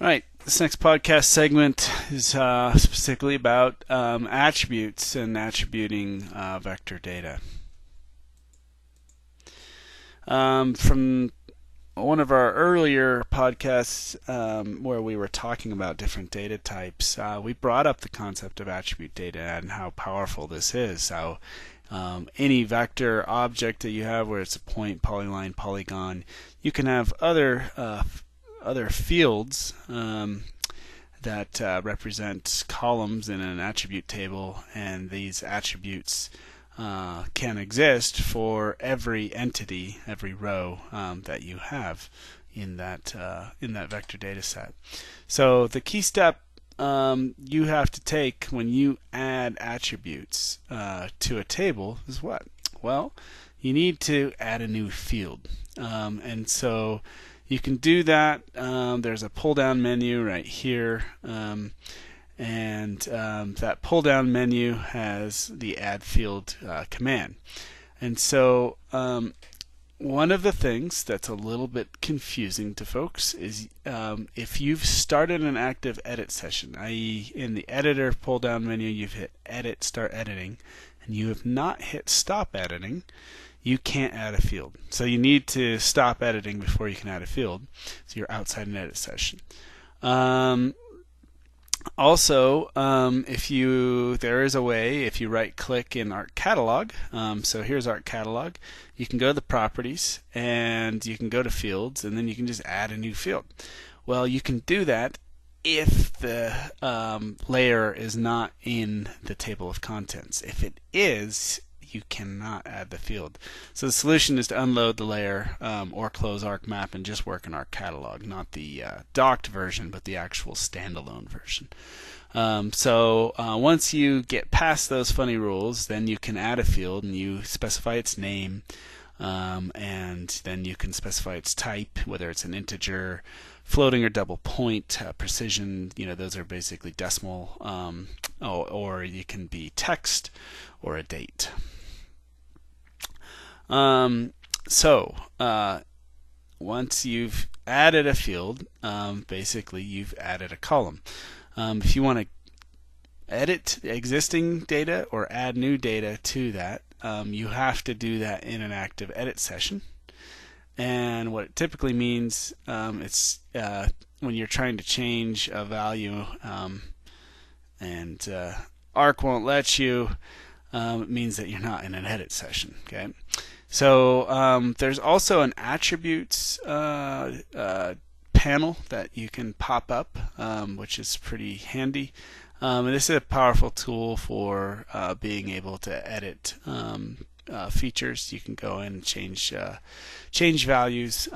All right, this next podcast segment is specifically about attributes and attributing vector data. From one of our earlier podcasts where we were talking about different data types, we brought up the concept of attribute data and how powerful this is. How any vector object that you have, where it's a point, polyline, polygon, you can have other fields that represent columns in an attribute table, and these attributes can exist for every entity, every row that you have in that vector data set. So the key step you have to take when you add attributes to a table is what? Well, you need to add a new field, and so you can do that. There's a pull-down menu right here, and that pull-down menu has the add field command. And so one of the things that's a little bit confusing to folks is if you've started an active edit session, i.e. in the editor pull-down menu you've hit edit, start editing, and you have not hit stop editing, you can't add a field. So you need to stop editing before you can add a field. So you're outside an edit session. Also, there is a way, if you right click in Art Catalog, so here's Art Catalog, you can go to the properties and you can go to fields, and then you can just add a new field. Well, you can do that if the layer is not in the table of contents. If it is, you cannot add the field. So the solution is to unload the layer or close ArcMap and just work in Art Catalog, not the docked version, but the actual standalone version. So once you get past those funny rules, then you can add a field and you specify its name, and then you can specify its type, whether it's an integer, floating or double point, precision, those are basically decimal, or you can be text or a date. Once you've added a field, basically you've added a column. If you want to edit existing data or add new data to that, you have to do that in an active edit session. And what it typically means, it's when you're trying to change a value and Arc won't let you, it means that you're not in an edit session. Okay, so there's also an attributes panel that you can pop up, which is pretty handy. And this is a powerful tool for being able to edit features. You can go in and change values,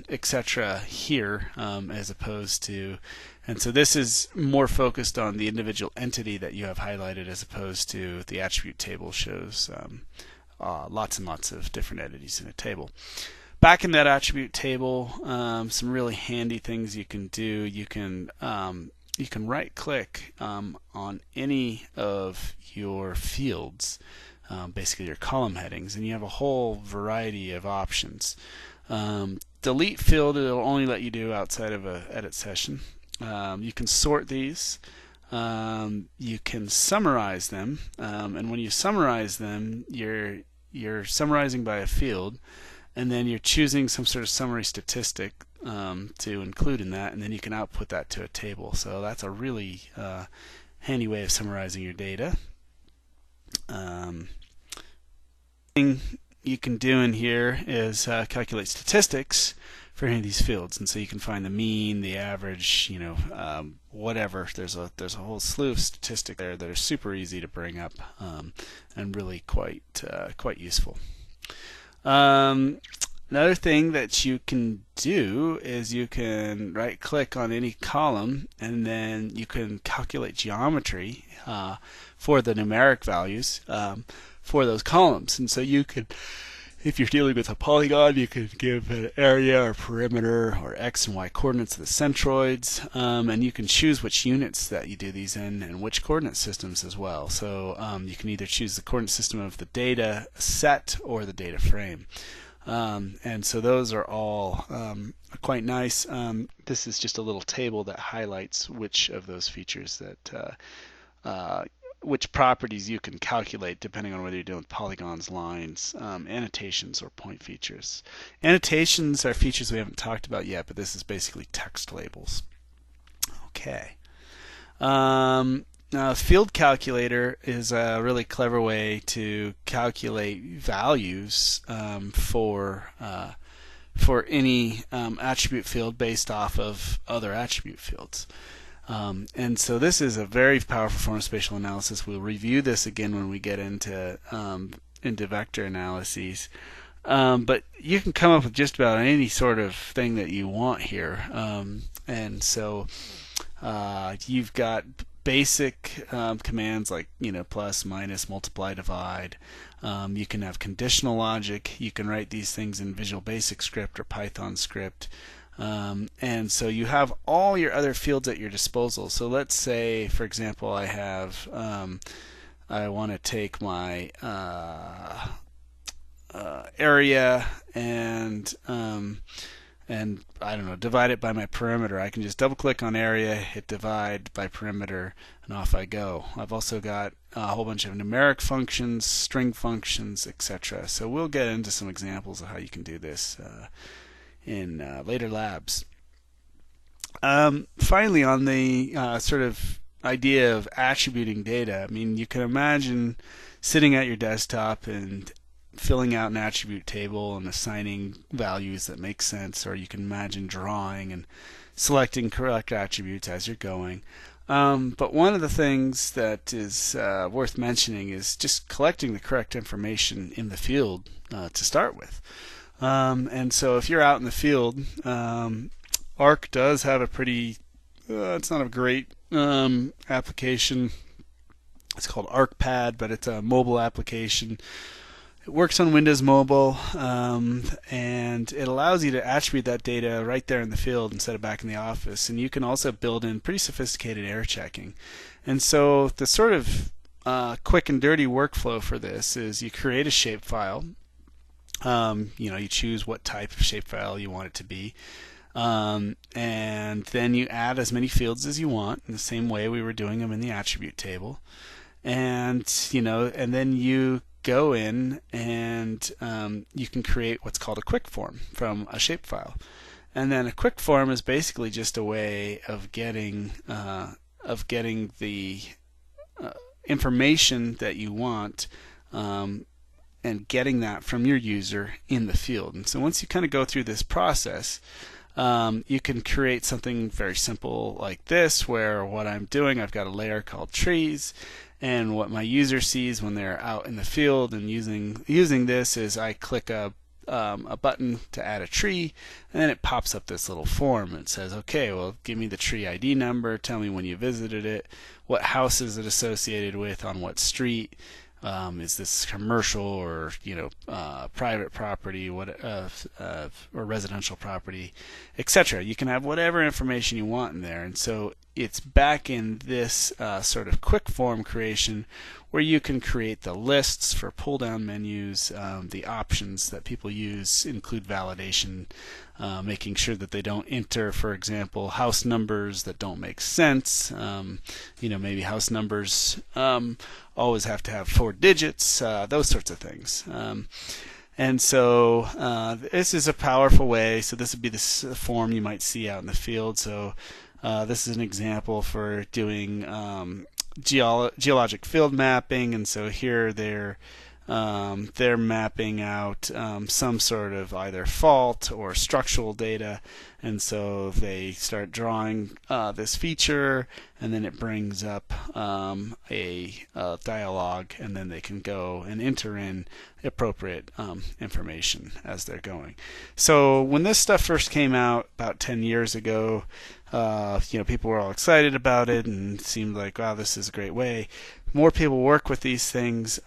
etc. here, as opposed to, and so this is more focused on the individual entity that you have highlighted, as opposed to the attribute table shows lots and lots of different entities in a table. Back in that attribute table, some really handy things you can do. You can right click on any of your fields, basically your column headings, and you have a whole variety of options. Delete field, it'll only let you do outside of an edit session. You can sort these. You can summarize them, and when you summarize them, you're summarizing by a field, and then you're choosing some sort of summary statistic to include in that, and then you can output that to a table. So that's a really handy way of summarizing your data. Thing you can do in here is calculate statistics for any of these fields, and so you can find the mean, the average, whatever. There's a whole slew of statistics there that are super easy to bring up and really quite useful. Another thing that you can do is you can right click on any column, and then you can calculate geometry for the numeric values for those columns. And so you could, if you're dealing with a polygon, you could give an area or perimeter or x and y coordinates of the centroids, and you can choose which units that you do these in and which coordinate systems as well. So you can either choose the coordinate system of the data set or the data frame. And so those are all quite nice. This is just a little table that highlights which of those features that which properties you can calculate depending on whether you're dealing with polygons, lines, annotations, or point features. Annotations are features we haven't talked about yet, but this is basically text labels. Okay. Now, field calculator is a really clever way to calculate values for any attribute field based off of other attribute fields. And so this is a very powerful form of spatial analysis. We'll review this again when we get into vector analyses. But you can come up with just about any sort of thing that you want here. And so you've got basic commands like plus, minus, multiply, divide. You can have conditional logic. You can write these things in Visual Basic script or Python script. And so you have all your other fields at your disposal. So let's say, for example, I want to take my area and I don't know, divide it by my perimeter. I can just double click on area, hit divide by perimeter, and off I go. I've also got a whole bunch of numeric functions, string functions, etc. So we'll get into some examples of how you can do this in later labs. Finally, on the sort of idea of attributing data, I mean, you can imagine sitting at your desktop and filling out an attribute table and assigning values that make sense, or you can imagine drawing and selecting correct attributes as you're going. But one of the things that is worth mentioning is just collecting the correct information in the field to start with. And so if you're out in the field, Arc does have a pretty, it's not a great application. It's called ArcPad, but it's a mobile application. It works on Windows Mobile, and it allows you to attribute that data right there in the field instead of back in the office. And you can also build in pretty sophisticated error checking. And so the sort of quick and dirty workflow for this is you create a shapefile. You choose what type of shapefile you want it to be. And then you add as many fields as you want in the same way we were doing them in the attribute table. And then you go in and you can create what's called a quick form from a shapefile. And then a quick form is basically just a way of getting the information that you want and getting that from your user in the field. And so once you kind of go through this process, you can create something very simple like this, where what I'm doing, I've got a layer called trees, and what my user sees when they're out in the field and using this is I click a button to add a tree, and then it pops up this little form. It says, okay, well, give me the tree ID number, tell me when you visited it, what house is it associated with, on what street, is this commercial or private property, or residential property, etc. You can have whatever information you want in there, and so it's back in this sort of quick form creation where you can create the lists for pull down menus. The options that people use include validation, making sure that they don't enter, for example, house numbers that don't make sense. Maybe house numbers always have to have 4 digits, those sorts of things. And so this is a powerful way. So this would be this form you might see out in the field. So this is an example for doing geologic field mapping, and so here they're mapping out some sort of either fault or structural data, and so they start drawing this feature, and then it brings up a dialog, and then they can go and enter in appropriate information as they're going. So when this stuff first came out about 10 years ago, people were all excited about it, and it seemed like, wow, this is a great way. More people work with these things.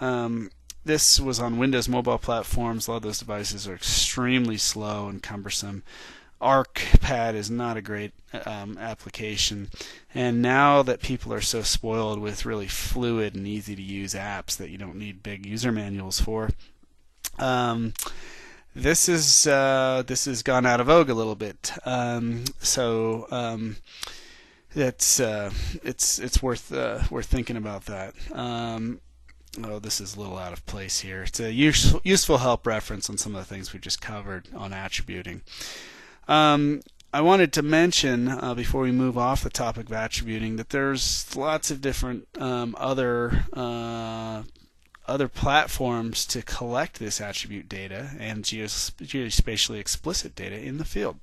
This was on Windows mobile platforms. A lot of those devices are extremely slow and cumbersome. ArcPad is not a great application. And now that people are so spoiled with really fluid and easy to use apps that you don't need big user manuals for, this has gone out of vogue a little bit. It's worth thinking about that. Oh, this is a little out of place here. It's a useful help reference on some of the things we just covered on attributing. I wanted to mention before we move off the topic of attributing that there's lots of different other platforms to collect this attribute data and geospatially explicit data in the field.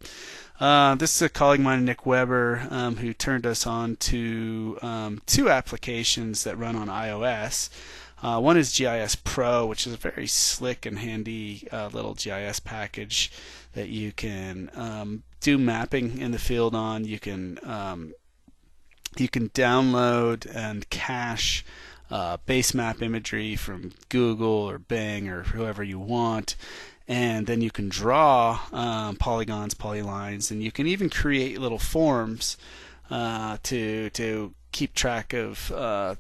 This is a colleague of mine, Nick Weber, who turned us on to two applications that run on iOS. One is GIS Pro, which is a very slick and handy little GIS package that you can do mapping in the field on. You can download and cache base map imagery from Google or Bing or whoever you want, and then you can draw polygons, polylines, and you can even create little forms to keep track of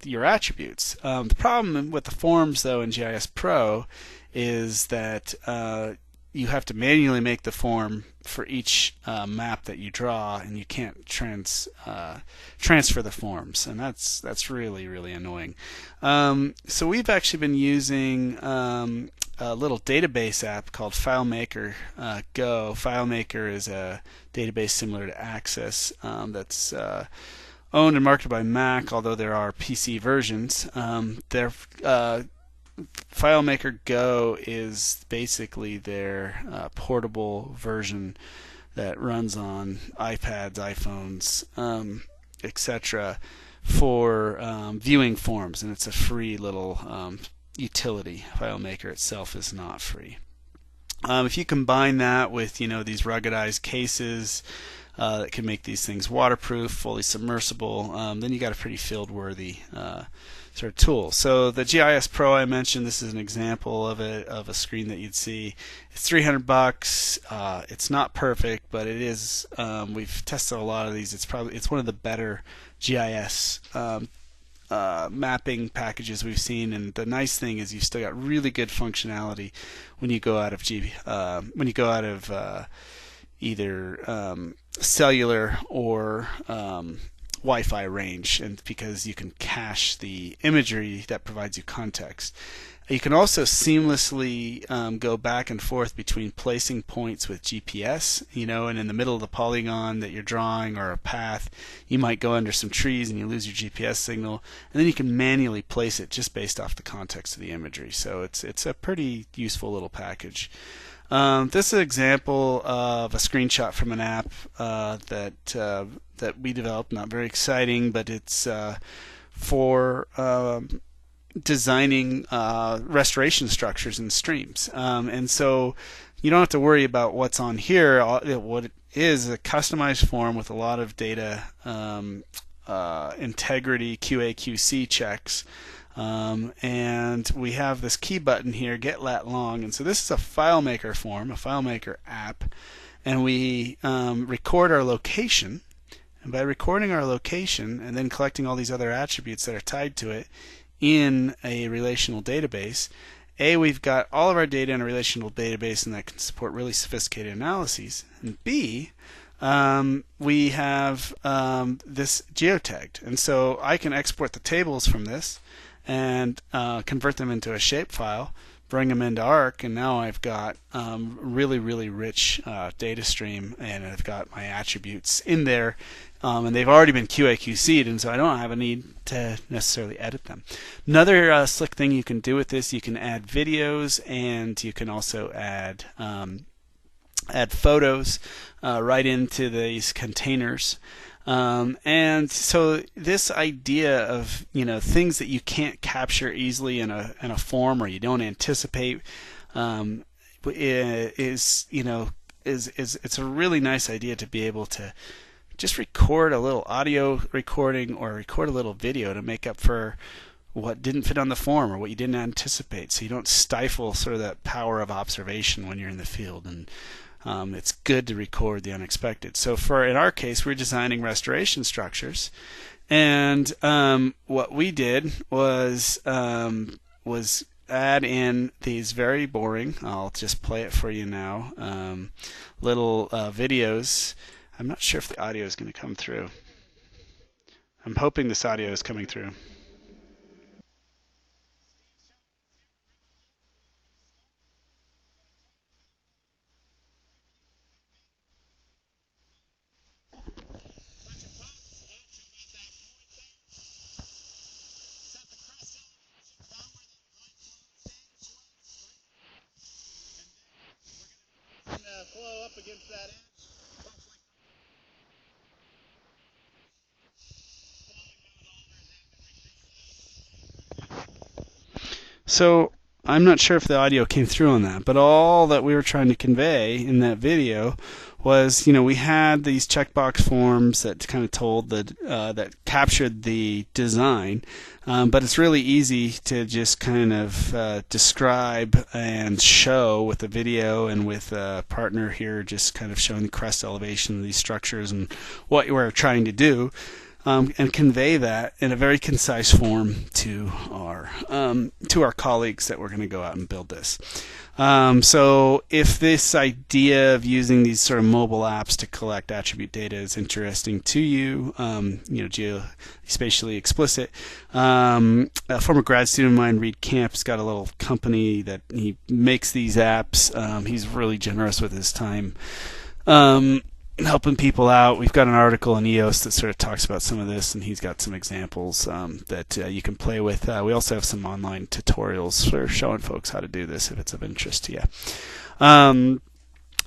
your attributes. The problem with the forms, though, in GIS Pro is that you have to manually make the form for each map that you draw, and you can't transfer the forms, and that's really annoying. So we've actually been using a little database app called FileMaker Go. FileMaker is a database similar to Access that's owned and marketed by Mac, although there are PC versions. FileMaker Go is basically their portable version that runs on iPads, iPhones, etc. for viewing forms, and it's a free little utility. FileMaker itself is not free. If you combine that with these ruggedized cases that can make these things waterproof, fully submersible, then you got a pretty field-worthy sort of tool. So the GIS Pro I mentioned, this is an example of a screen that you'd see. It's $300. It's not perfect, but it is. We've tested a lot of these. It's one of the better GIS mapping packages we've seen, and the nice thing is you've still got really good functionality when you go out of either cellular or Wi-Fi range, and because you can cache the imagery that provides you context. You can also seamlessly go back and forth between placing points with GPS, and in the middle of the polygon that you're drawing or a path, you might go under some trees and you lose your GPS signal, and then you can manually place it just based off the context of the imagery. So it's a pretty useful little package. This is an example of a screenshot from an app that we developed. Not very exciting, but it's for designing restoration structures in streams. And so you don't have to worry about what's on here. What it is a customized form with a lot of data integrity, QA/QC checks. And we have this key button here, get lat long, and so this is a FileMaker form, a FileMaker app, and we record our location, and by recording our location and then collecting all these other attributes that are tied to it in a relational database, we've got all of our data in a relational database, and that can support really sophisticated analyses, and B, we have this geotagged, and so I can export the tables from this and convert them into a shapefile, bring them into ARC, and now I've got really rich data stream, and I've got my attributes in there, and they've already been QA/QC'd, and so I don't have a need to necessarily edit them. Another slick thing you can do with this, you can add videos, and you can also add photos right into these containers. And so this idea of things that you can't capture easily in a form or you don't anticipate is it's a really nice idea to be able to just record a little audio recording or record a little video to make up for what didn't fit on the form or what you didn't anticipate, so you don't stifle sort of that power of observation when you're in the field. And it's good to record the unexpected. So in our case, we're designing restoration structures, and what we did was add in these very boring, I'll just play it for you now, little videos. I'm not sure if the audio is going to come through. I'm hoping this audio is coming through. Flow up against that edge. So I'm not sure if the audio came through on that, but all that we were trying to convey in that video was, we had these checkbox forms that kind of told that captured the design, but it's really easy to just kind of describe and show with a video and with a partner here, just kind of showing the crest elevation of these structures and what you were trying to do. And convey that in a very concise form to our colleagues that we're going to go out and build this. So if this idea of using these sort of mobile apps to collect attribute data is interesting to you, geospatially explicit, a former grad student of mine, Reed Camp, has got a little company that he makes these apps. He's really generous with his time. Helping people out. We've got an article in EOS that sort of talks about some of this, and he's got some examples that you can play with. We also have some online tutorials for showing folks how to do this if it's of interest to you.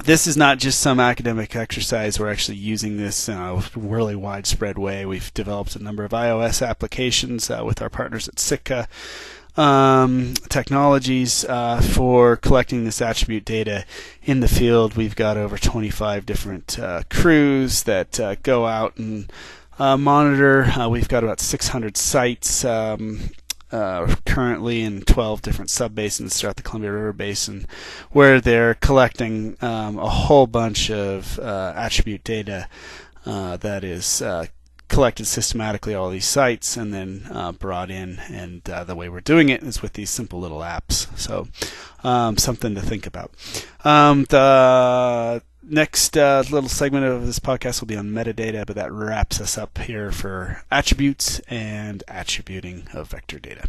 This is not just some academic exercise. We're actually using this in a really widespread way. We've developed a number of iOS applications with our partners at Sitka Technologies for collecting this attribute data in the field. We've got over 25 different crews that go out and monitor. We've got about 600 sites currently in 12 different subbasins throughout the Columbia River Basin, where they're collecting a whole bunch of attribute data that is collected systematically, all these sites, and then brought in. And the way we're doing it is with these simple little apps. So something to think about. The next little segment of this podcast will be on metadata, but that wraps us up here for attributes and attributing of vector data.